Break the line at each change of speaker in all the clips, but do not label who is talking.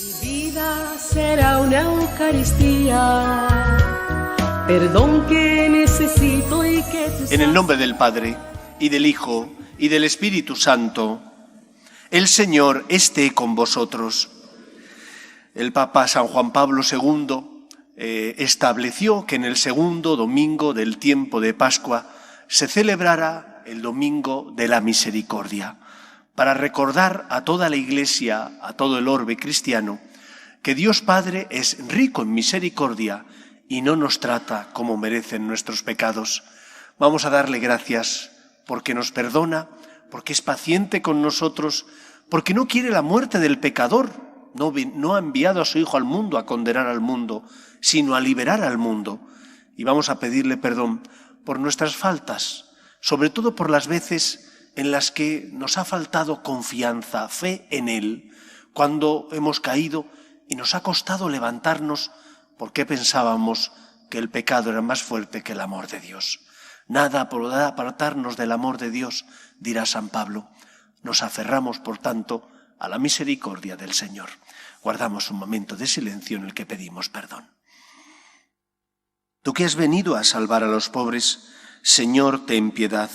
Mi vida será una Eucaristía, perdón que necesito y que tú sabes.
En el nombre del Padre, y del Hijo, y del Espíritu Santo, el Señor esté con vosotros. El Papa San Juan Pablo II estableció que en el segundo domingo del tiempo de Pascua se celebrara el Domingo de la Misericordia, para recordar a toda la Iglesia, a todo el orbe cristiano, que Dios Padre es rico en misericordia y no nos trata como merecen nuestros pecados. Vamos a darle gracias porque nos perdona, porque es paciente con nosotros, porque no quiere la muerte del pecador. No ha enviado a su Hijo al mundo a condenar al mundo, sino a liberar al mundo. Y vamos a pedirle perdón por nuestras faltas, sobre todo por las veces en las que nos ha faltado confianza, fe en Él, cuando hemos caído y nos ha costado levantarnos porque pensábamos que el pecado era más fuerte que el amor de Dios. Nada podrá apartarnos del amor de Dios, dirá San Pablo. Nos aferramos, por tanto, a la misericordia del Señor. Guardamos un momento de silencio en el que pedimos perdón. Tú que has venido a salvar a los pobres, Señor, ten piedad.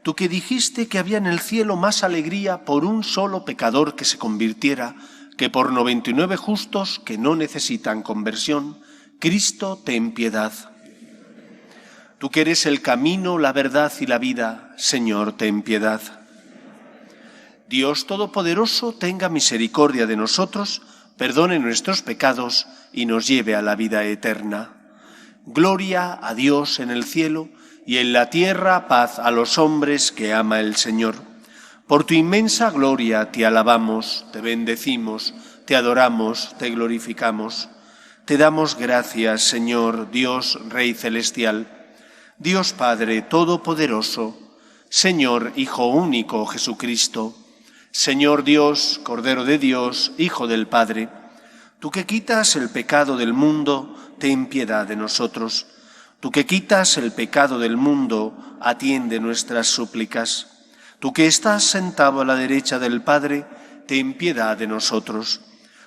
Tú que dijiste que había en el cielo más alegría por un solo pecador que se convirtiera que por 99 justos que no necesitan conversión, Cristo, ten piedad. Tú que eres el camino, la verdad y la vida, Señor, ten piedad. Dios Todopoderoso, tenga misericordia de nosotros, perdone nuestros pecados y nos lleve a la vida eterna. Gloria a Dios en el cielo y en la tierra paz a los hombres que ama el Señor. Por tu inmensa gloria te alabamos, te bendecimos, te adoramos, te glorificamos. Te damos gracias, Señor, Dios, Rey celestial, Dios Padre Todopoderoso, Señor Hijo único Jesucristo, Señor Dios, Cordero de Dios, Hijo del Padre, tú que quitas el pecado del mundo, ten piedad de nosotros. Tú que quitas el pecado del mundo, atiende nuestras súplicas. Tú que estás sentado a la derecha del Padre, ten piedad de nosotros.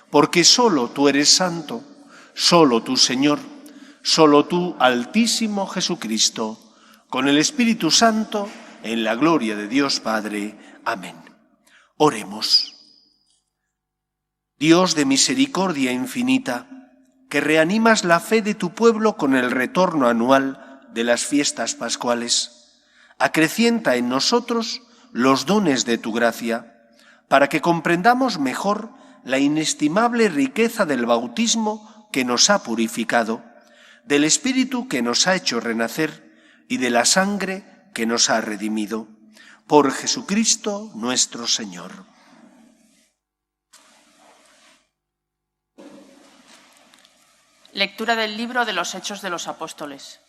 Porque solo tú eres santo, solo tú, Señor, solo tú, Altísimo Jesucristo, con el Espíritu Santo, en la gloria de Dios Padre. Amén. Oremos. Dios de misericordia infinita, que reanimas la fe de tu pueblo con el retorno anual de las fiestas pascuales, acrecienta en nosotros los dones de tu gracia, para que comprendamos mejor la inestimable riqueza del bautismo que nos ha purificado, del Espíritu que nos ha hecho renacer y de la sangre que nos ha redimido. Por Jesucristo nuestro Señor.
Lectura del libro de los Hechos de los Apóstoles.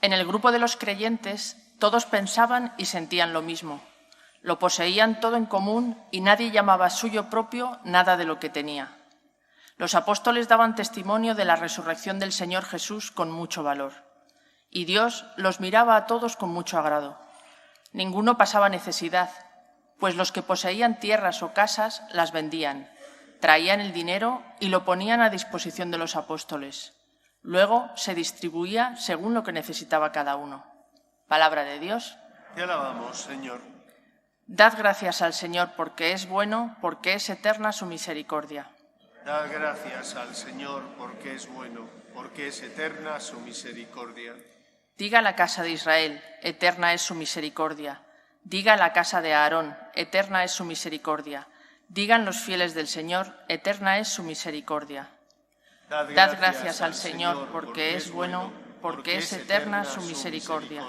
En el grupo de los creyentes todos pensaban y sentían lo mismo. Lo poseían todo en común y nadie llamaba suyo propio nada de lo que tenía. Los apóstoles daban testimonio de la resurrección del Señor Jesús con mucho valor. Y Dios los miraba a todos con mucho agrado. Ninguno pasaba necesidad, pues los que poseían tierras o casas las vendían. Traían el dinero y lo ponían a disposición de los apóstoles. Luego se distribuía según lo que necesitaba cada uno. Palabra de Dios.
Te alabamos, Señor.
Dad gracias al Señor porque es bueno, porque es eterna su misericordia.
Dad gracias al Señor porque es bueno, porque es eterna su misericordia.
Diga la casa de Israel, eterna es su misericordia. Diga la casa de Aarón, eterna es su misericordia. Digan los fieles del Señor, eterna es su misericordia. Dad gracias al Señor porque es bueno, porque es eterna su misericordia.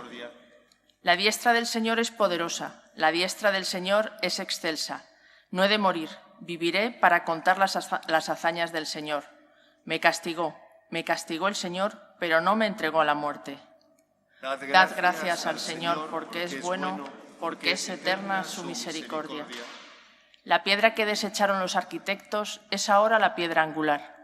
La diestra del Señor es poderosa, la diestra del Señor es excelsa. No he de morir, viviré para contar las hazañas del Señor. Me castigó el Señor, pero no me entregó a la muerte. Dad gracias al Señor porque es bueno, porque es eterna su misericordia. La piedra que desecharon los arquitectos es ahora la piedra angular.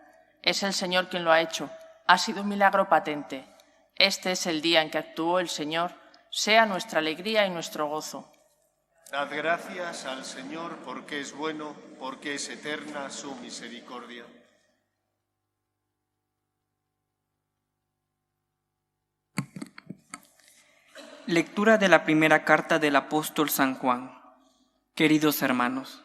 Es el Señor quien lo ha hecho. Ha sido un milagro patente. Este es el día en que actuó el Señor. Sea nuestra alegría y nuestro gozo.
Dad gracias al Señor porque es bueno, porque es eterna su misericordia.
Lectura de la primera carta del apóstol San Juan. Queridos hermanos,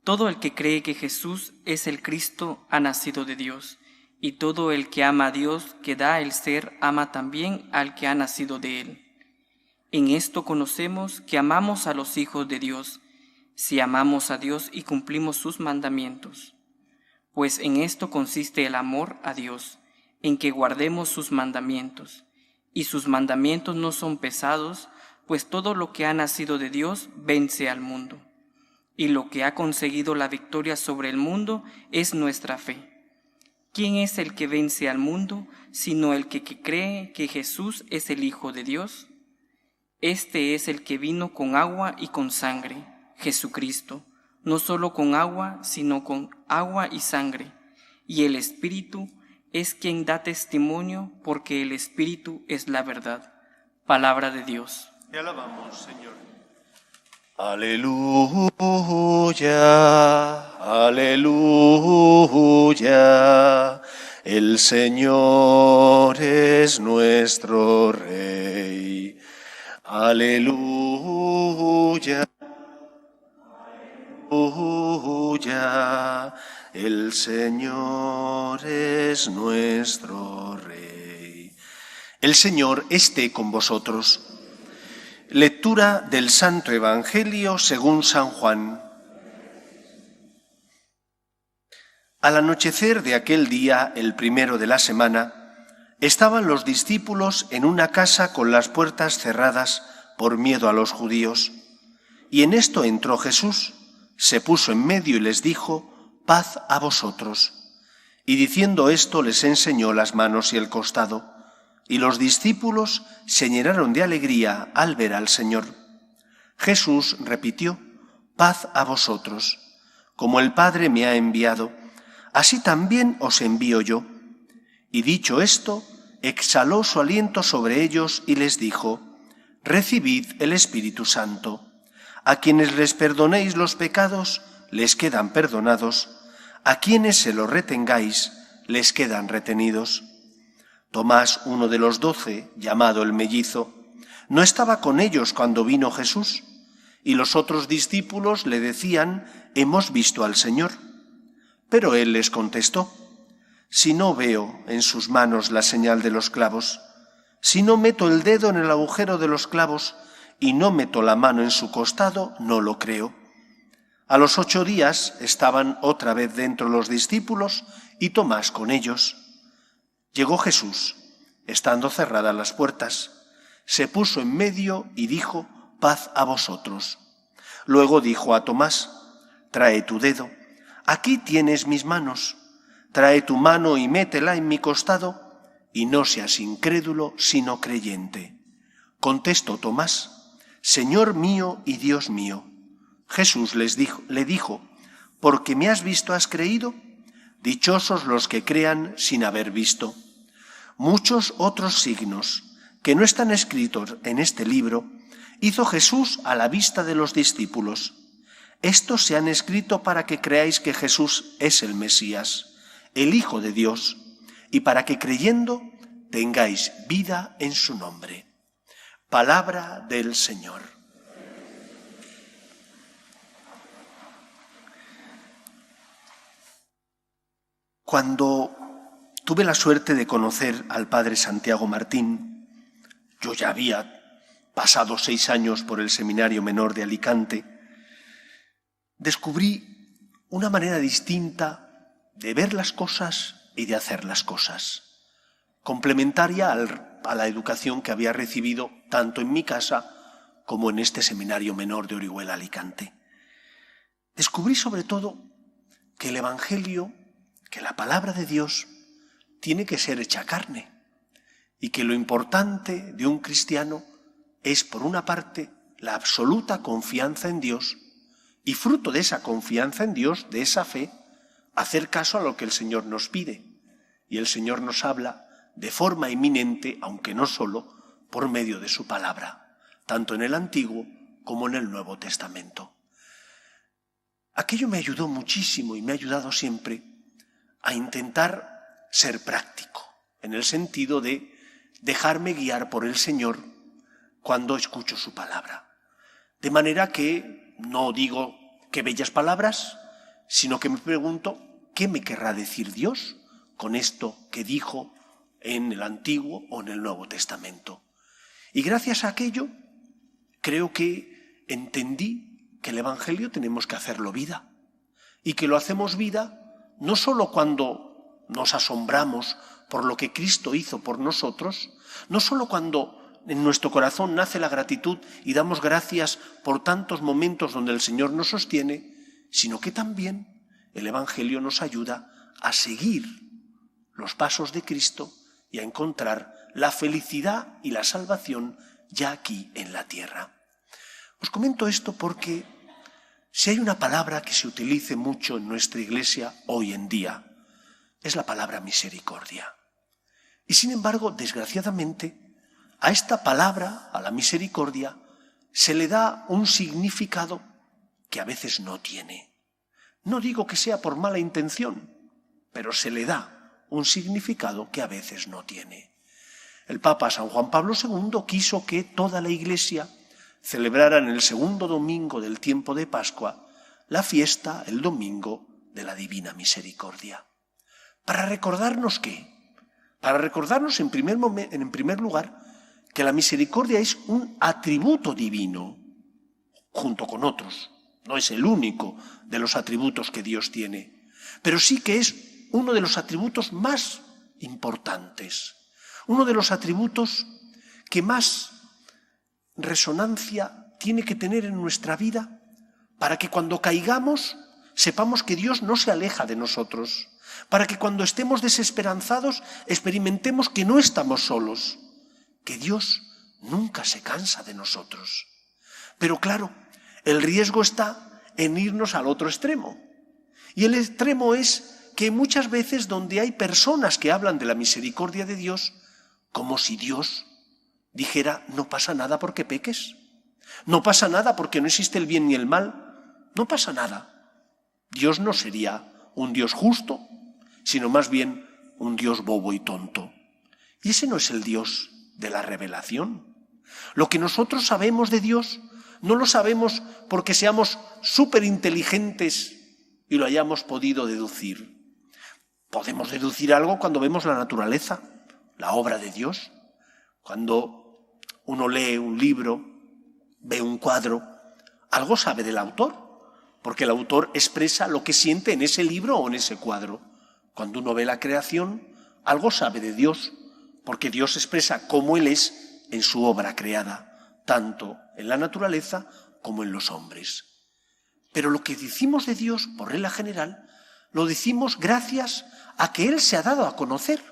todo el que cree que Jesús es el Cristo ha nacido de Dios, y todo el que ama a Dios, que da el ser, ama también al que ha nacido de él. En esto conocemos que amamos a los hijos de Dios, si amamos a Dios y cumplimos sus mandamientos. Pues en esto consiste el amor a Dios, en que guardemos sus mandamientos. Y sus mandamientos no son pesados, pues todo lo que ha nacido de Dios vence al mundo. Y lo que ha conseguido la victoria sobre el mundo es nuestra fe. ¿Quién es el que vence al mundo, sino el que cree que Jesús es el Hijo de Dios? Este es el que vino con agua y con sangre, Jesucristo, no solo con agua, sino con agua y sangre. Y el Espíritu es quien da testimonio, porque el Espíritu es la verdad. Palabra de Dios.
Te alabamos, Señor.
Aleluya, aleluya, el Señor es nuestro Rey. Aleluya, aleluya, el Señor es nuestro Rey.
El Señor esté con vosotros. Lectura del Santo Evangelio según San Juan. Al anochecer de aquel día, el primero de la semana, estaban los discípulos en una casa con las puertas cerradas por miedo a los judíos. Y en esto entró Jesús, se puso en medio y les dijo: «Paz a vosotros». Y diciendo esto les enseñó las manos y el costado. Y los discípulos se llenaron de alegría al ver al Señor. Jesús repitió: «Paz a vosotros. Como el Padre me ha enviado, así también os envío yo». Y dicho esto, exhaló su aliento sobre ellos y les dijo: «Recibid el Espíritu Santo. A quienes les perdonéis los pecados, les quedan perdonados. A quienes se los retengáis, les quedan retenidos». Tomás, uno de los 12, llamado el mellizo, no estaba con ellos cuando vino Jesús, y los otros discípulos le decían: «Hemos visto al Señor». Pero él les contestó: «Si no veo en sus manos la señal de los clavos, si no meto el dedo en el agujero de los clavos y no meto la mano en su costado, no lo creo». A los 8 días estaban otra vez dentro los discípulos y Tomás con ellos. Llegó Jesús, estando cerradas las puertas, se puso en medio y dijo: «Paz a vosotros». Luego dijo a Tomás: «Trae tu dedo, aquí tienes mis manos, trae tu mano y métela en mi costado, y no seas incrédulo, sino creyente». Contestó Tomás: «Señor mío y Dios mío». Jesús le dijo: «¿Porque me has visto has creído? Dichosos los que crean sin haber visto». Muchos otros signos que no están escritos en este libro hizo Jesús a la vista de los discípulos. Estos se han escrito para que creáis que Jesús es el Mesías, el Hijo de Dios, y para que creyendo tengáis vida en su nombre. Palabra del Señor. Cuando tuve la suerte de conocer al padre Santiago Martín, yo ya había pasado 6 años por el Seminario Menor de Alicante, descubrí una manera distinta de ver las cosas y de hacer las cosas, complementaria a la educación que había recibido tanto en mi casa como en este Seminario Menor de Orihuela, Alicante. Descubrí sobre todo que el Evangelio, que la palabra de Dios, tiene que ser hecha carne, y que lo importante de un cristiano es, por una parte, la absoluta confianza en Dios, y fruto de esa confianza en Dios, de esa fe, hacer caso a lo que el Señor nos pide. Y el Señor nos habla de forma eminente, aunque no solo, por medio de su palabra, tanto en el Antiguo como en el Nuevo Testamento. Aquello me ayudó muchísimo y me ha ayudado siempre a intentar ser práctico, en el sentido de dejarme guiar por el Señor cuando escucho su palabra. De manera que no digo qué bellas palabras, sino que me pregunto qué me querrá decir Dios con esto que dijo en el Antiguo o en el Nuevo Testamento. Y gracias a aquello creo que entendí que el Evangelio tenemos que hacerlo vida, y que lo hacemos vida no solo cuando nos asombramos por lo que Cristo hizo por nosotros, no solo cuando en nuestro corazón nace la gratitud y damos gracias por tantos momentos donde el Señor nos sostiene, sino que también el Evangelio nos ayuda a seguir los pasos de Cristo y a encontrar la felicidad y la salvación ya aquí en la tierra. Os comento esto porque si hay una palabra que se utilice mucho en nuestra iglesia hoy en día, es la palabra misericordia. Y sin embargo, desgraciadamente, a esta palabra, a la misericordia, se le da un significado que a veces no tiene. No digo que sea por mala intención, pero se le da un significado que a veces no tiene. El Papa San Juan Pablo II quiso que toda la Iglesia celebrara en el segundo domingo del tiempo de Pascua la fiesta, el domingo de la Divina Misericordia. ¿Para recordarnos qué? Para recordarnos en primer lugar que la misericordia es un atributo divino, junto con otros. No es el único de los atributos que Dios tiene, pero sí que es uno de los atributos más importantes, uno de los atributos que más resonancia tiene que tener en nuestra vida para que cuando caigamos sepamos que Dios no se aleja de nosotros, para que cuando estemos desesperanzados experimentemos que no estamos solos, que Dios nunca se cansa de nosotros. Pero claro, el riesgo está en irnos al otro extremo. Y el extremo es que muchas veces donde hay personas que hablan de la misericordia de Dios, como si Dios dijera, no pasa nada porque peques, no pasa nada porque no existe el bien ni el mal, no pasa nada. Dios no sería un Dios justo, sino más bien un Dios bobo y tonto. Y ese no es el Dios de la revelación. Lo que nosotros sabemos de Dios no lo sabemos porque seamos súper inteligentes y lo hayamos podido deducir. Podemos deducir algo cuando vemos la naturaleza, la obra de Dios. Cuando uno lee un libro, ve un cuadro, algo sabe del autor, porque el autor expresa lo que siente en ese libro o en ese cuadro. Cuando uno ve la creación, algo sabe de Dios, porque Dios expresa cómo Él es en su obra creada, tanto en la naturaleza como en los hombres. Pero lo que decimos de Dios, por regla general, lo decimos gracias a que Él se ha dado a conocer.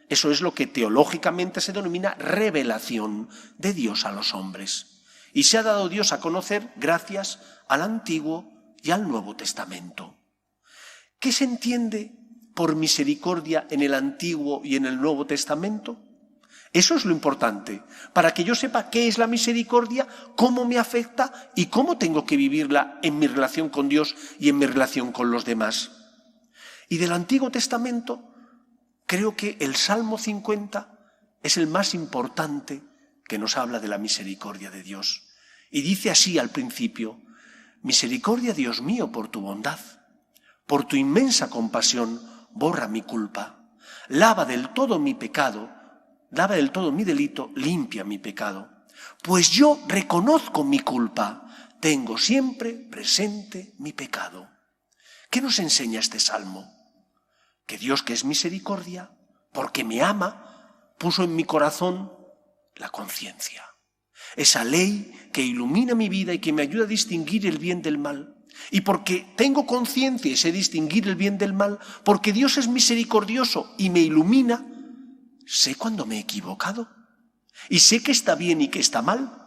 Eso es lo que teológicamente se denomina revelación de Dios a los hombres. Y se ha dado Dios a conocer gracias al Antiguo y al Nuevo Testamento. ¿Qué se entiende por misericordia en el Antiguo y en el Nuevo Testamento? Eso es lo importante, para que yo sepa qué es la misericordia, cómo me afecta y cómo tengo que vivirla en mi relación con Dios y en mi relación con los demás. Y del Antiguo Testamento, creo que el Salmo 50 es el más importante que nos habla de la misericordia de Dios. Y dice así al principio, misericordia, Dios mío, por tu bondad, por tu inmensa compasión, borra mi culpa, lava del todo mi pecado, lava del todo mi delito, limpia mi pecado. Pues yo reconozco mi culpa, tengo siempre presente mi pecado. ¿Qué nos enseña este salmo? Que Dios, que es misericordia, porque me ama, puso en mi corazón la conciencia. Esa ley que ilumina mi vida y que me ayuda a distinguir el bien del mal. Y porque tengo conciencia y sé distinguir el bien del mal, porque Dios es misericordioso y me ilumina, sé cuando me he equivocado y sé que está bien y que está mal.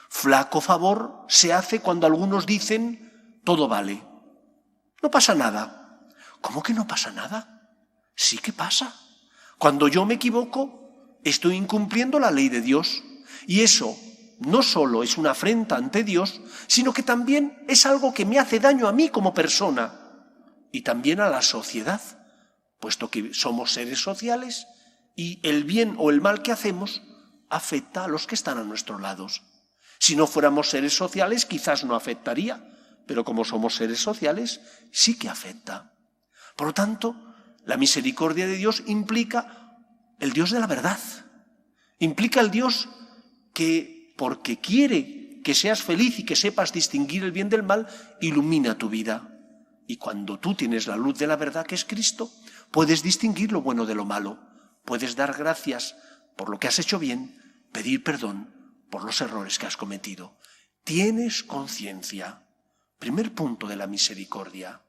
Flaco favor se hace cuando algunos dicen todo vale. No pasa nada. ¿Cómo que no pasa nada? Sí que pasa. Cuando yo me equivoco, estoy incumpliendo la ley de Dios. Y eso no solo es una afrenta ante Dios, sino que también es algo que me hace daño a mí como persona y también a la sociedad, puesto que somos seres sociales y el bien o el mal que hacemos afecta a los que están a nuestros lados. Si no fuéramos seres sociales, quizás no afectaría, pero como somos seres sociales, sí que afecta. Por lo tanto, la misericordia de Dios implica el Dios de la verdad. Implica el Dios que, porque quiere que seas feliz y que sepas distinguir el bien del mal, ilumina tu vida. Y cuando tú tienes la luz de la verdad, que es Cristo, puedes distinguir lo bueno de lo malo. Puedes dar gracias por lo que has hecho bien, pedir perdón por los errores que has cometido. Tienes conciencia. Primer punto de la misericordia.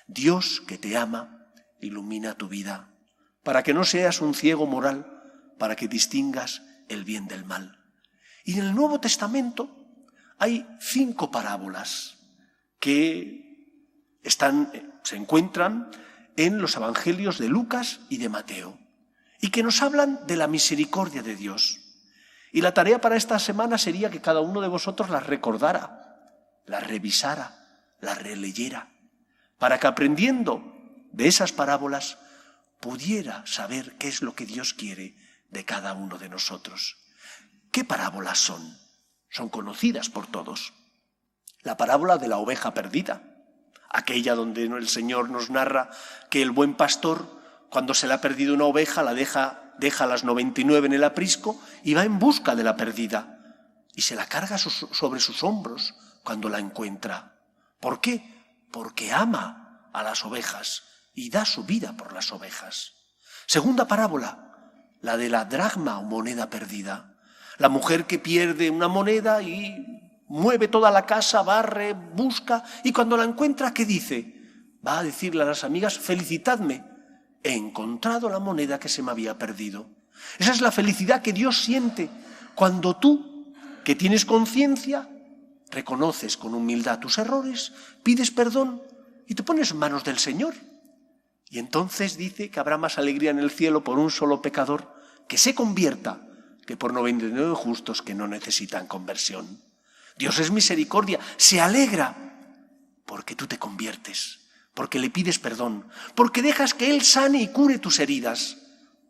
Dios, que te ama, ilumina tu vida, para que no seas un ciego moral, para que distingas el bien del mal. Y en el Nuevo Testamento hay 5 parábolas que se encuentran en los evangelios de Lucas y de Mateo, y que nos hablan de la misericordia de Dios. Y la tarea para esta semana sería que cada uno de vosotros las recordara, las revisara, las releyera, para que aprendiendo de esas parábolas pudiera saber qué es lo que Dios quiere de cada uno de nosotros. ¿Qué parábolas son? Son conocidas por todos. La parábola de la oveja perdida, aquella donde el Señor nos narra que el buen pastor, cuando se le ha perdido una oveja, la deja las 99 en el aprisco y va en busca de la perdida. Y se la carga sobre sus hombros cuando la encuentra. ¿Por qué? Porque ama a las ovejas y da su vida por las ovejas. Segunda parábola, la de la dracma o moneda perdida. La mujer que pierde una moneda y mueve toda la casa, barre, busca, y cuando la encuentra, ¿qué dice? Va a decirle a las amigas: felicitadme, he encontrado la moneda que se me había perdido. Esa es la felicidad que Dios siente cuando tú, que tienes conciencia, reconoces con humildad tus errores, pides perdón y te pones en manos del Señor. Y entonces dice que habrá más alegría en el cielo por un solo pecador que se convierta que por 99 justos que no necesitan conversión. Dios es misericordia, se alegra porque tú te conviertes, porque le pides perdón, porque dejas que Él sane y cure tus heridas,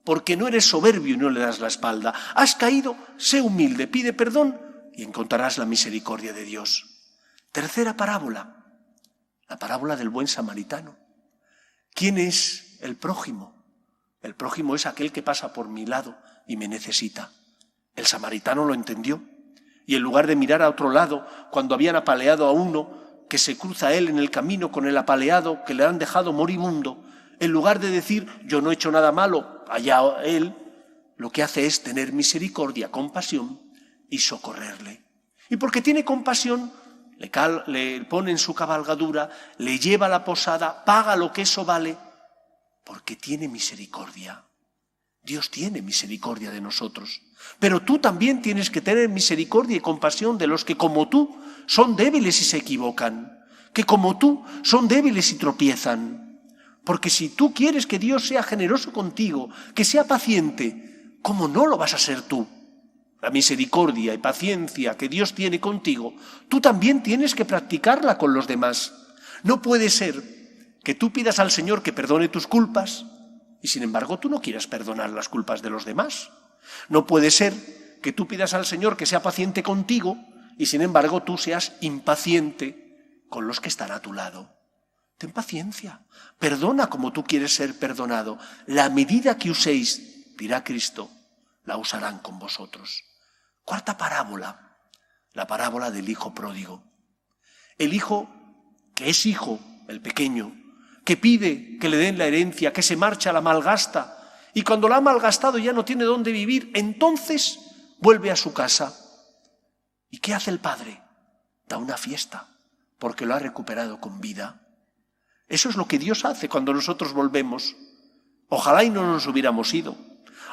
porque no eres soberbio y no le das la espalda. Has caído, sé humilde, pide perdón y encontrarás la misericordia de Dios. Tercera parábola, la parábola del buen samaritano. ¿Quién es el prójimo? El prójimo es aquel que pasa por mi lado y me necesita. El samaritano lo entendió y en lugar de mirar a otro lado, cuando habían apaleado a uno que se cruza a él en el camino con el apaleado que le han dejado moribundo, en lugar de decir yo no he hecho nada malo, allá él, lo que hace es tener misericordia, compasión y socorrerle. Y porque tiene compasión, le pone en su cabalgadura, le lleva a la posada, paga lo que eso vale, porque tiene misericordia. Dios tiene misericordia de nosotros. Pero tú también tienes que tener misericordia y compasión de los que como tú son débiles y se equivocan, que como tú son débiles y tropiezan. Porque si tú quieres que Dios sea generoso contigo, que sea paciente, ¿cómo no lo vas a ser tú? La misericordia y paciencia que Dios tiene contigo, tú también tienes que practicarla con los demás. No puede ser que tú pidas al Señor que perdone tus culpas y sin embargo tú no quieras perdonar las culpas de los demás. No puede ser que tú pidas al Señor que sea paciente contigo y sin embargo tú seas impaciente con los que están a tu lado. Ten paciencia, perdona como tú quieres ser perdonado. La medida que uséis, dirá Cristo, la usarán con vosotros. Cuarta parábola, la parábola del hijo pródigo. El hijo que es hijo, el pequeño, que pide que le den la herencia, que se marcha, la malgasta, y cuando la ha malgastado ya no tiene dónde vivir, entonces vuelve a su casa. ¿Y qué hace el padre? Da una fiesta, porque lo ha recuperado con vida. Eso es lo que Dios hace cuando nosotros volvemos. Ojalá y no nos hubiéramos ido.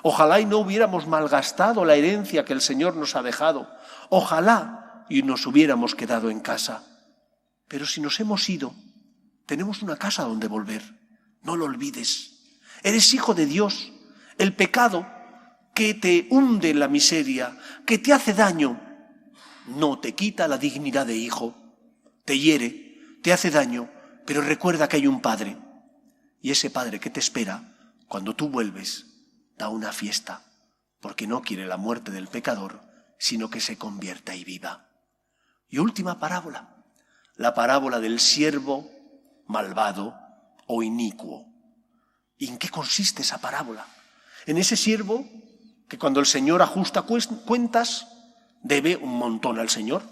Ojalá y no hubiéramos malgastado la herencia que el Señor nos ha dejado. Ojalá y nos hubiéramos quedado en casa. Pero si nos hemos ido, tenemos una casa donde volver. No lo olvides. Eres hijo de Dios. El pecado que te hunde en la miseria, que te hace daño, no te quita la dignidad de hijo, te hiere, te hace daño, pero recuerda que hay un Padre. Y ese Padre que te espera, cuando tú vuelves, da una fiesta, porque no quiere la muerte del pecador, sino que se convierta y viva. Y última parábola, la parábola del siervo malvado o inicuo. ¿Y en qué consiste esa parábola? En ese siervo que cuando el Señor ajusta cuentas, debe un montón al Señor.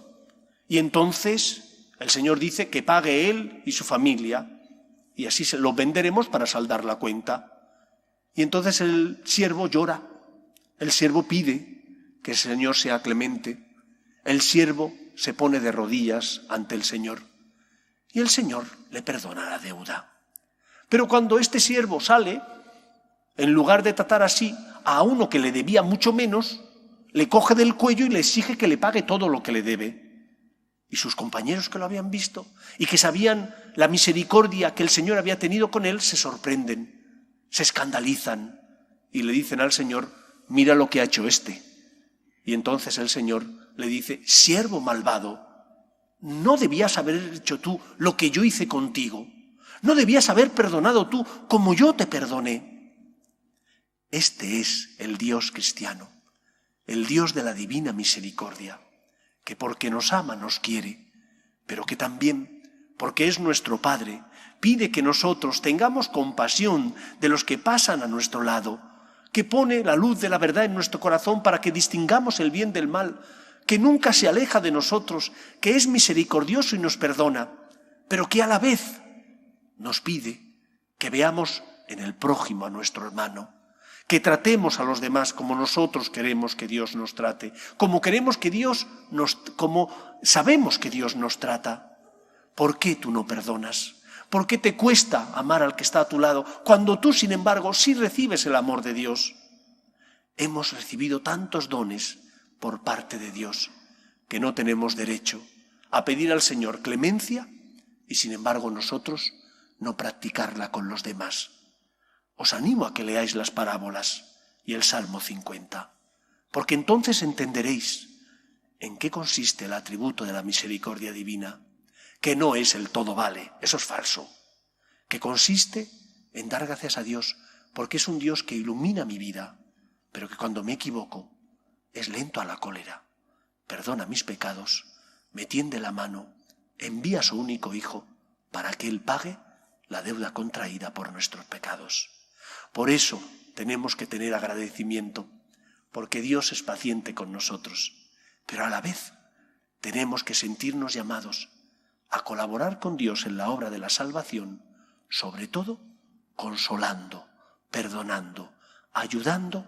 Y entonces el Señor dice que pague él y su familia, y así se lo venderemos para saldar la cuenta. Y entonces el siervo llora, el siervo pide que el Señor sea clemente, el siervo se pone de rodillas ante el Señor, y el Señor le perdona la deuda. Pero cuando este siervo sale, en lugar de tratar así a uno que le debía mucho menos, le coge del cuello y le exige que le pague todo lo que le debe. Y sus compañeros que lo habían visto y que sabían la misericordia que el Señor había tenido con él, se sorprenden, se escandalizan y le dicen al Señor: mira lo que ha hecho este. Y entonces el Señor le dice: siervo malvado, ¿no debías haber hecho tú lo que yo hice contigo? ¿No debías haber perdonado tú como yo te perdoné? Este es el Dios cristiano, el Dios de la divina misericordia, que porque nos ama nos quiere, pero que también, porque es nuestro Padre, pide que nosotros tengamos compasión de los que pasan a nuestro lado, que pone la luz de la verdad en nuestro corazón para que distingamos el bien del mal, que nunca se aleja de nosotros, que es misericordioso y nos perdona, pero que a la vez nos pide que veamos en el prójimo a nuestro hermano, que tratemos a los demás como nosotros queremos que Dios nos trate, como sabemos que Dios nos trata. ¿Por qué tú no perdonas? ¿Por qué te cuesta amar al que está a tu lado, cuando tú, sin embargo, sí recibes el amor de Dios? Hemos recibido tantos dones por parte de Dios que no tenemos derecho a pedir al Señor clemencia y, sin embargo, nosotros no practicarla con los demás. Os animo a que leáis las parábolas y el Salmo 50, porque entonces entenderéis en qué consiste el atributo de la misericordia divina, que no es el todo vale, eso es falso, que consiste en dar gracias a Dios porque es un Dios que ilumina mi vida, pero que cuando me equivoco es lento a la cólera, perdona mis pecados, me tiende la mano, envía a su único Hijo para que Él pague la deuda contraída por nuestros pecados. Por eso tenemos que tener agradecimiento, porque Dios es paciente con nosotros, pero a la vez tenemos que sentirnos llamados a colaborar con Dios en la obra de la salvación, sobre todo consolando, perdonando, ayudando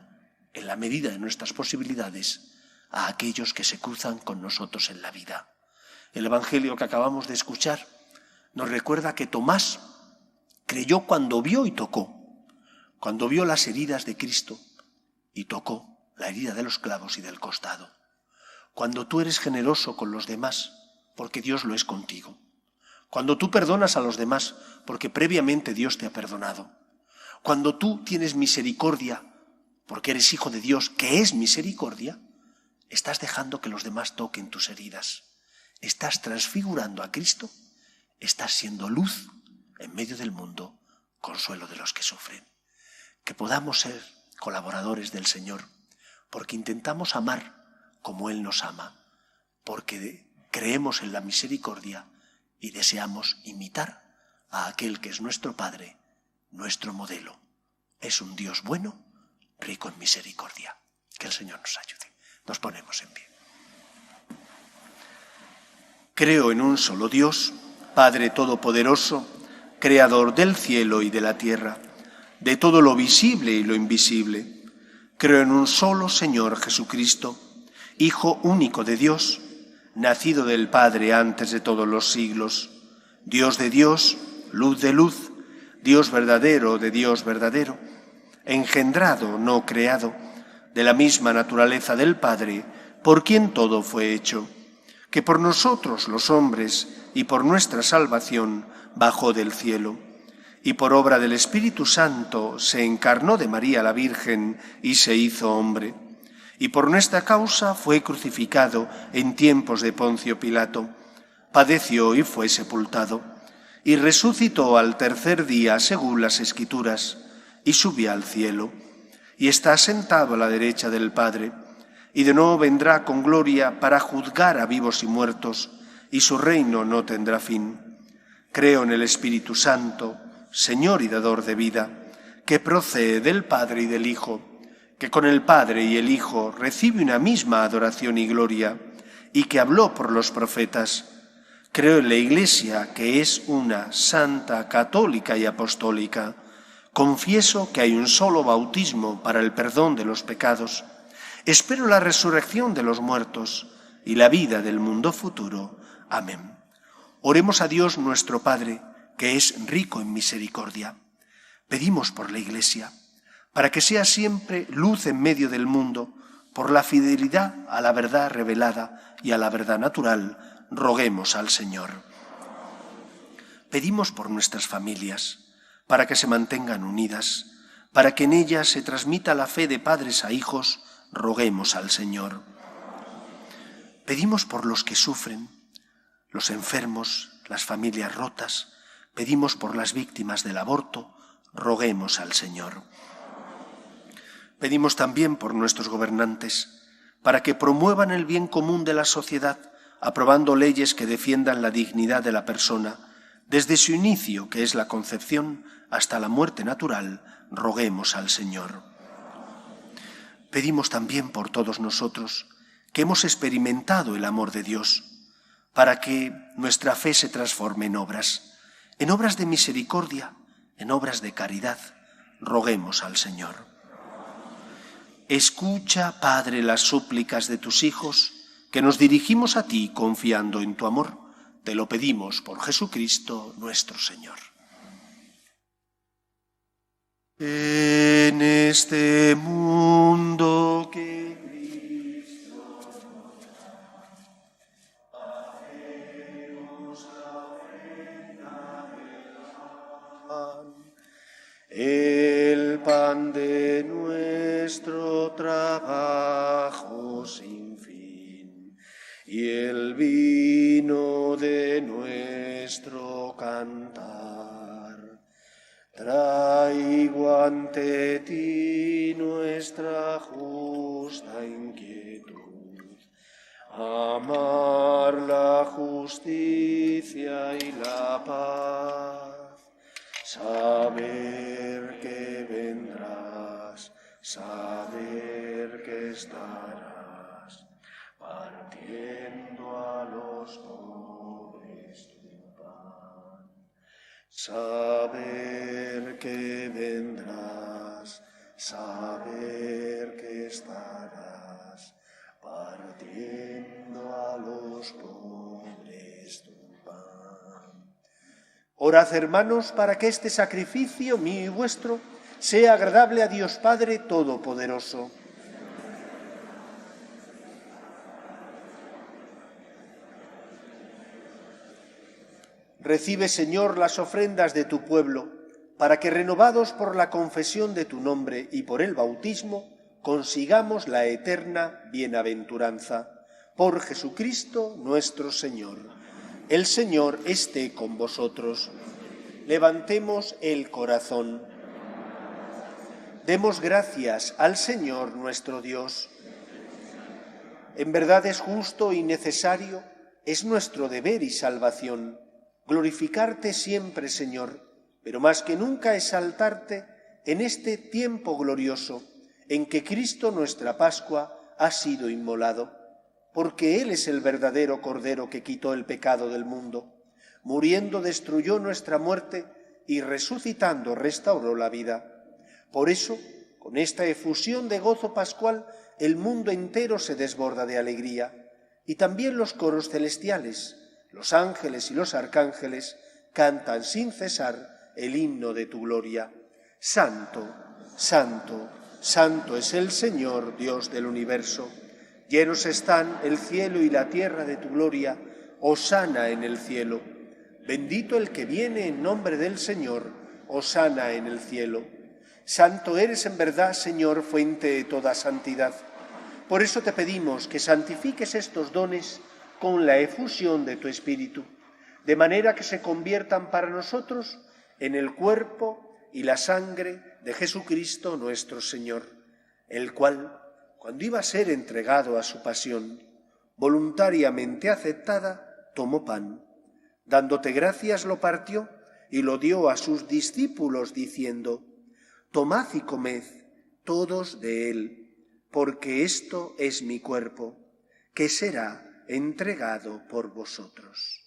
en la medida de nuestras posibilidades a aquellos que se cruzan con nosotros en la vida. El Evangelio que acabamos de escuchar nos recuerda que Tomás creyó cuando vio y tocó, cuando vio las heridas de Cristo y tocó la herida de los clavos y del costado. Cuando tú eres generoso con los demás, porque Dios lo es contigo. Cuando tú perdonas a los demás, porque previamente Dios te ha perdonado. Cuando tú tienes misericordia, porque eres hijo de Dios, que es misericordia, estás dejando que los demás toquen tus heridas. Estás transfigurando a Cristo, estás siendo luz en medio del mundo, consuelo de los que sufren. Que podamos ser colaboradores del Señor, porque intentamos amar como Él nos ama, porque creemos en la misericordia y deseamos imitar a aquel que es nuestro Padre, nuestro modelo. Es un Dios bueno, rico en misericordia. Que el Señor nos ayude. Nos ponemos en pie. Creo en un solo Dios, Padre Todopoderoso, Creador del cielo y de la tierra, de todo lo visible y lo invisible. Creo en un solo Señor Jesucristo, Hijo único de Dios, nacido del Padre antes de todos los siglos, Dios de Dios, luz de luz, Dios verdadero de Dios verdadero, engendrado, no creado, de la misma naturaleza del Padre, por quien todo fue hecho, que por nosotros los hombres y por nuestra salvación bajó del cielo, y por obra del Espíritu Santo se encarnó de María la Virgen y se hizo hombre, y por nuestra causa fue crucificado en tiempos de Poncio Pilato. Padeció y fue sepultado, y resucitó al tercer día según las Escrituras, y subió al cielo, y está sentado a la derecha del Padre, y de nuevo vendrá con gloria para juzgar a vivos y muertos, y su reino no tendrá fin. Creo en el Espíritu Santo, Señor y dador de vida, que procede del Padre y del Hijo, que con el Padre y el Hijo recibe una misma adoración y gloria, y que habló por los profetas. Creo en la Iglesia, que es una, santa, católica y apostólica. Confieso que hay un solo bautismo para el perdón de los pecados. Espero la resurrección de los muertos y la vida del mundo futuro. Amén. Oremos a Dios nuestro Padre, que es rico en misericordia. Pedimos por la Iglesia, para que sea siempre luz en medio del mundo, por la fidelidad a la verdad revelada y a la verdad natural, roguemos al Señor. Pedimos por nuestras familias, para que se mantengan unidas, para que en ellas se transmita la fe de padres a hijos, roguemos al Señor. Pedimos por los que sufren, los enfermos, las familias rotas, pedimos por las víctimas del aborto, roguemos al Señor. Pedimos también por nuestros gobernantes, para que promuevan el bien común de la sociedad, aprobando leyes que defiendan la dignidad de la persona, desde su inicio, que es la concepción, hasta la muerte natural, roguemos al Señor. Pedimos también por todos nosotros, que hemos experimentado el amor de Dios, para que nuestra fe se transforme en obras de misericordia, en obras de caridad, roguemos al Señor. Escucha, Padre, las súplicas de tus hijos, que nos dirigimos a ti confiando en tu amor. Te lo pedimos por Jesucristo nuestro Señor. En este mundo que Cristo hacemos la ofrenda del pan, el pan de nuestro trabajo sin fin, y el vino de nuestro cantar. Traigo ante ti nuestra justa inquietud, amar la justicia y la paz, saber que vendrás, saber que estarás, partiendo a los pobres tu pan. Saber que vendrás, saber que estarás, partiendo a los pobres tu pan. Orad, hermanos, para que este sacrificio mío y vuestro sea agradable a Dios Padre Todopoderoso. Recibe, Señor, las ofrendas de tu pueblo, para que, renovados por la confesión de tu nombre y por el bautismo, consigamos la eterna bienaventuranza. Por Jesucristo nuestro Señor. El Señor esté con vosotros. Levantemos el corazón. Demos gracias al Señor nuestro Dios. En verdad es justo y necesario, es nuestro deber y salvación, glorificarte siempre, Señor, pero más que nunca exaltarte en este tiempo glorioso en que Cristo nuestra Pascua ha sido inmolado, porque Él es el verdadero Cordero que quitó el pecado del mundo, muriendo destruyó nuestra muerte y resucitando restauró la vida. Por eso, con esta efusión de gozo pascual, el mundo entero se desborda de alegría, y también los coros celestiales, los ángeles y los arcángeles cantan sin cesar el himno de tu gloria. Santo, santo, santo es el Señor, Dios del universo. Llenos están el cielo y la tierra de tu gloria. Hosana en el cielo. Bendito el que viene en nombre del Señor. Hosana en el cielo. Santo eres en verdad, Señor, fuente de toda santidad, Por eso te pedimos que santifiques estos dones con la efusión de tu Espíritu, de manera que se conviertan para nosotros en el cuerpo y la sangre de Jesucristo nuestro Señor, el cual, cuando iba a ser entregado a su pasión, voluntariamente aceptada, tomó pan, dándote gracias lo partió y lo dio a sus discípulos diciendo: tomad y comed todos de él, porque esto es mi cuerpo, que será entregado por vosotros.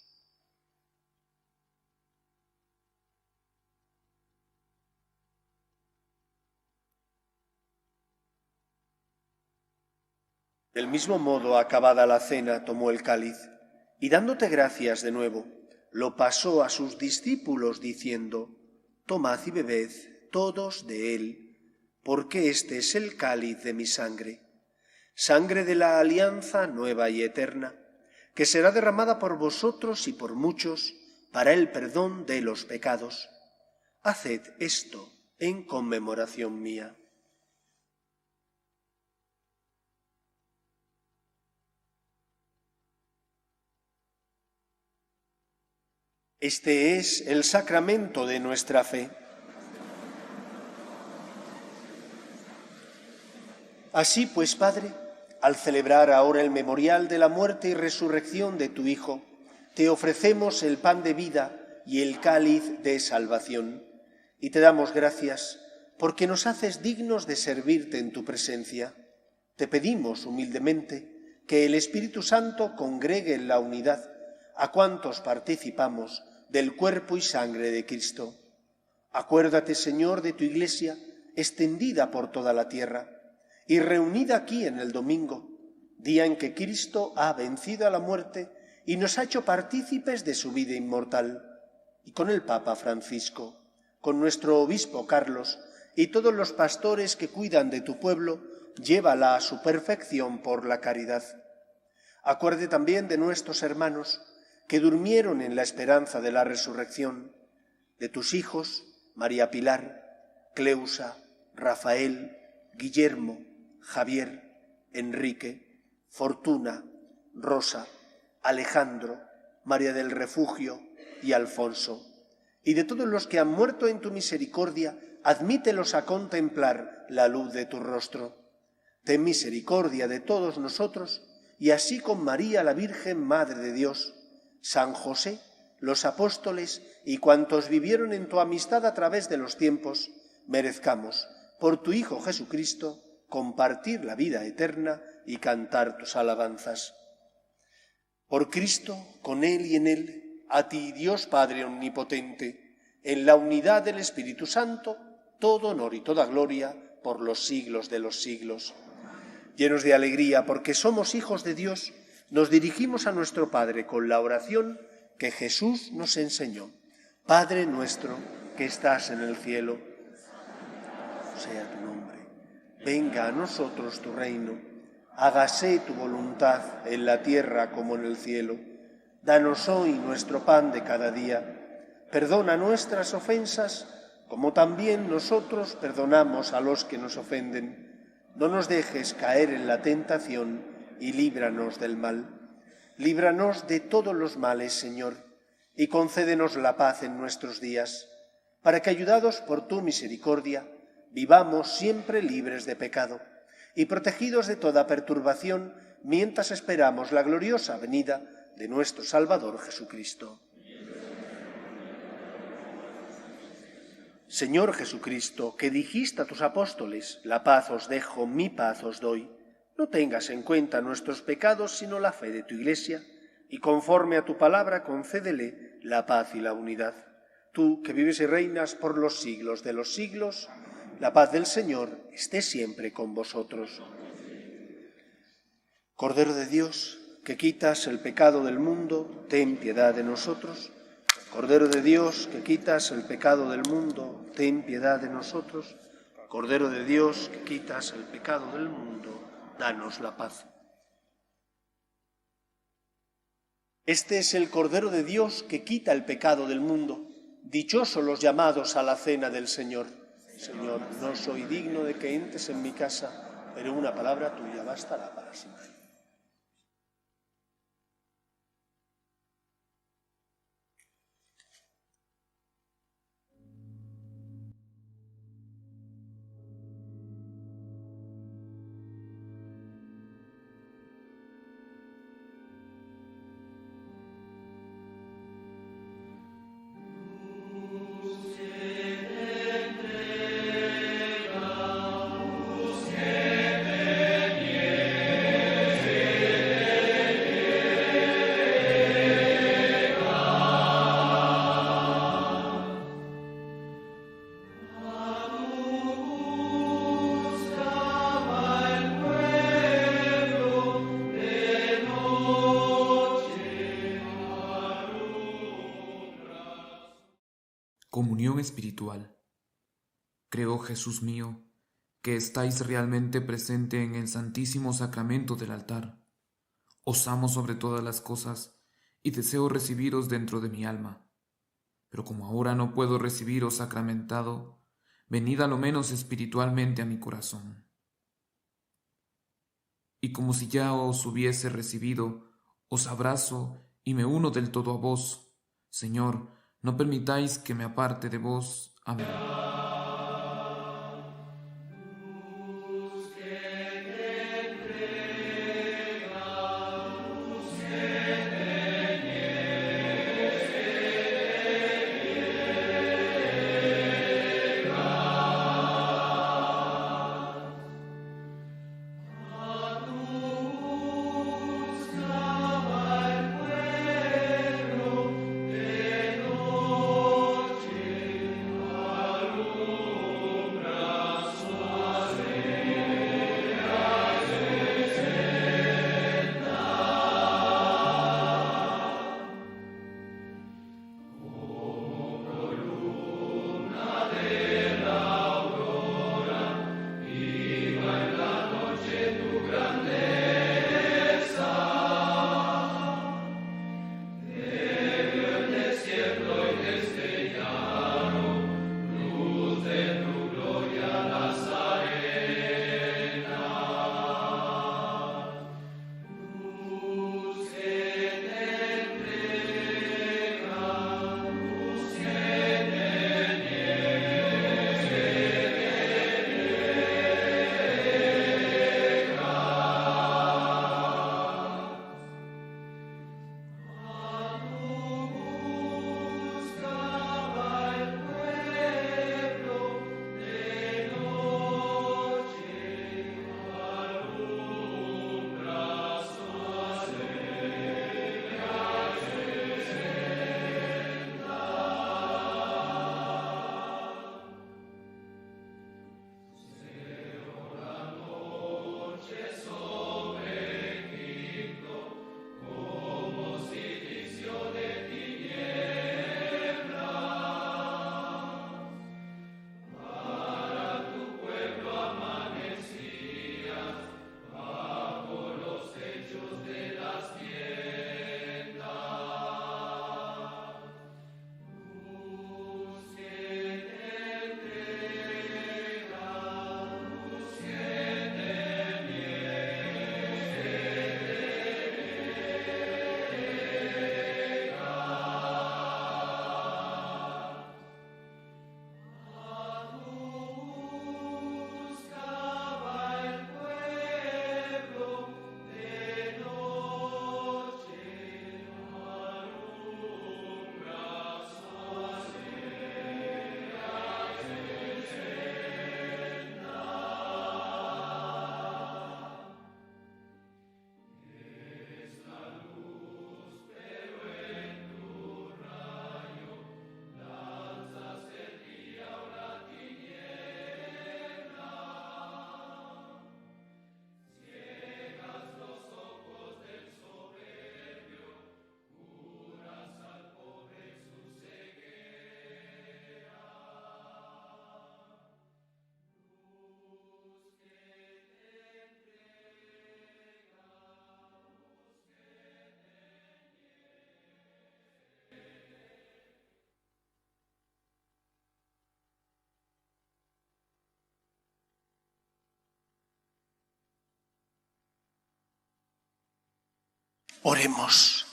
Del mismo modo, acabada la cena, tomó el cáliz, y dándote gracias de nuevo, lo pasó a sus discípulos diciendo: tomad y bebed todos de él, porque este es el cáliz de mi sangre, sangre de la alianza nueva y eterna, que será derramada por vosotros y por muchos para el perdón de los pecados. Haced esto en conmemoración mía. Este es el sacramento de nuestra fe. Así pues, Padre, al celebrar ahora el memorial de la muerte y resurrección de tu Hijo, te ofrecemos el pan de vida y el cáliz de salvación, y te damos gracias porque nos haces dignos de servirte en tu presencia. Te pedimos humildemente que el Espíritu Santo congregue en la unidad a cuantos participamos del cuerpo y sangre de Cristo. Acuérdate, Señor, de tu Iglesia, extendida por toda la tierra, y reunida aquí en el domingo, día en que Cristo ha vencido a la muerte y nos ha hecho partícipes de su vida inmortal, y con el Papa Francisco, con nuestro obispo Carlos y todos los pastores que cuidan de tu pueblo, llévala a su perfección por la caridad. Acuerde también de nuestros hermanos que durmieron en la esperanza de la resurrección, de tus hijos, María Pilar, Cleusa, Rafael, Guillermo, Javier, Enrique, Fortuna, Rosa, Alejandro, María del Refugio y Alfonso, y de todos los que han muerto en tu misericordia, admítelos a contemplar la luz de tu rostro. Ten misericordia de todos nosotros, y así con María la Virgen, Madre de Dios, San José, los apóstoles y cuantos vivieron en tu amistad a través de los tiempos, merezcamos, por tu Hijo Jesucristo, compartir la vida eterna y cantar tus alabanzas. Por Cristo, con Él y en Él, a ti, Dios Padre omnipotente, en la unidad del Espíritu Santo, todo honor y toda gloria por los siglos de los siglos. Llenos de alegría porque somos hijos de Dios, nos dirigimos a nuestro Padre con la oración que Jesús nos enseñó. Padre nuestro que estás en el cielo, sea tu nombre. Venga a nosotros tu reino. Hágase tu voluntad en la tierra como en el cielo. Danos hoy nuestro pan de cada día. Perdona nuestras ofensas, como también nosotros perdonamos a los que nos ofenden. No nos dejes caer en la tentación y líbranos del mal. Líbranos de todos los males, Señor, y concédenos la paz en nuestros días, para que, ayudados por tu misericordia, vivamos siempre libres de pecado y protegidos de toda perturbación, mientras esperamos la gloriosa venida de nuestro Salvador Jesucristo. Señor Jesucristo, que dijiste a tus apóstoles: la paz os dejo, mi paz os doy, no tengas en cuenta nuestros pecados, sino la fe de tu Iglesia, y conforme a tu palabra concédele la paz y la unidad. Tú, que vives y reinas por los siglos de los siglos, la paz del Señor esté siempre con vosotros. Cordero de Dios, que quitas el pecado del mundo, ten piedad de nosotros. Cordero de Dios, que quitas el pecado del mundo, ten piedad de nosotros. Cordero de Dios, que quitas el pecado del mundo, danos la paz. Este es el Cordero de Dios que quita el pecado del mundo. Dichosos los llamados a la cena del Señor. Señor, no soy digno de que entres en mi casa, pero una palabra tuya bastará para siempre.
Comunión espiritual. Creo, Jesús mío, que estáis realmente presente en el Santísimo Sacramento del altar. Os amo sobre todas las cosas y deseo recibiros dentro de mi alma. Pero como ahora no puedo recibiros sacramentado, venid a lo menos espiritualmente a mi corazón. Y como si ya os hubiese recibido, os abrazo y me uno del todo a vos. Señor, no permitáis que me aparte de vos. Amén.
Oremos.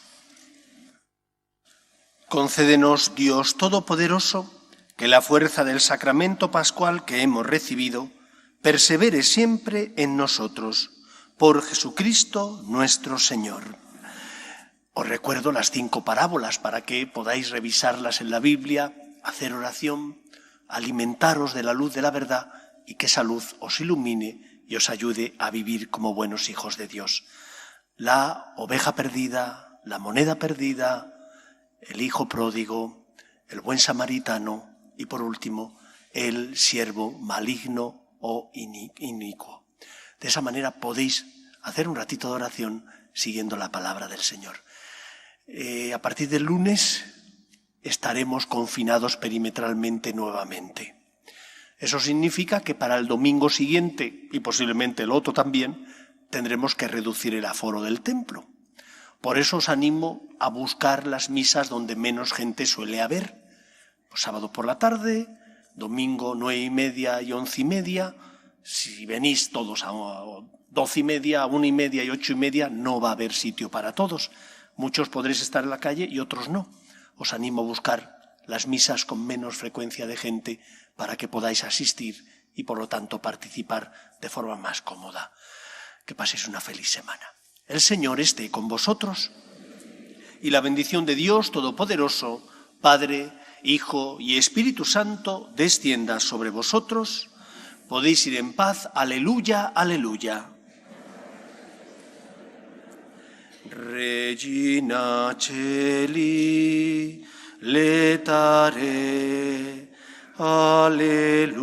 Concédenos, Dios Todopoderoso, que la fuerza del sacramento pascual que hemos recibido persevere siempre en nosotros, por Jesucristo nuestro Señor. Os recuerdo las 5 parábolas para que podáis revisarlas en la Biblia, hacer oración, alimentaros de la luz de la verdad y que esa luz os ilumine y os ayude a vivir como buenos hijos de Dios. La oveja perdida, la moneda perdida, el hijo pródigo, el buen samaritano y por último el siervo maligno o inicuo. De esa manera podéis hacer un ratito de oración siguiendo la palabra del Señor. A partir del lunes estaremos confinados perimetralmente nuevamente. Eso significa que para el domingo siguiente y posiblemente el otro también tendremos que reducir el aforo del templo. Por eso os animo a buscar las misas donde menos gente suele haber. Pues sábado por la tarde, domingo 9:30 y 11:30. Si venís todos a 12:30, a 1:30 y 8:30, no va a haber sitio para todos. Muchos podréis estar en la calle y otros no. Os animo a buscar las misas con menos frecuencia de gente para que podáis asistir y por lo tanto participar de forma más cómoda. Que paséis una feliz semana. El Señor esté con vosotros y la bendición de Dios Todopoderoso, Padre, Hijo y Espíritu Santo, descienda sobre vosotros. Podéis ir en paz. Aleluya, aleluya. Regina Celi, letare, aleluya.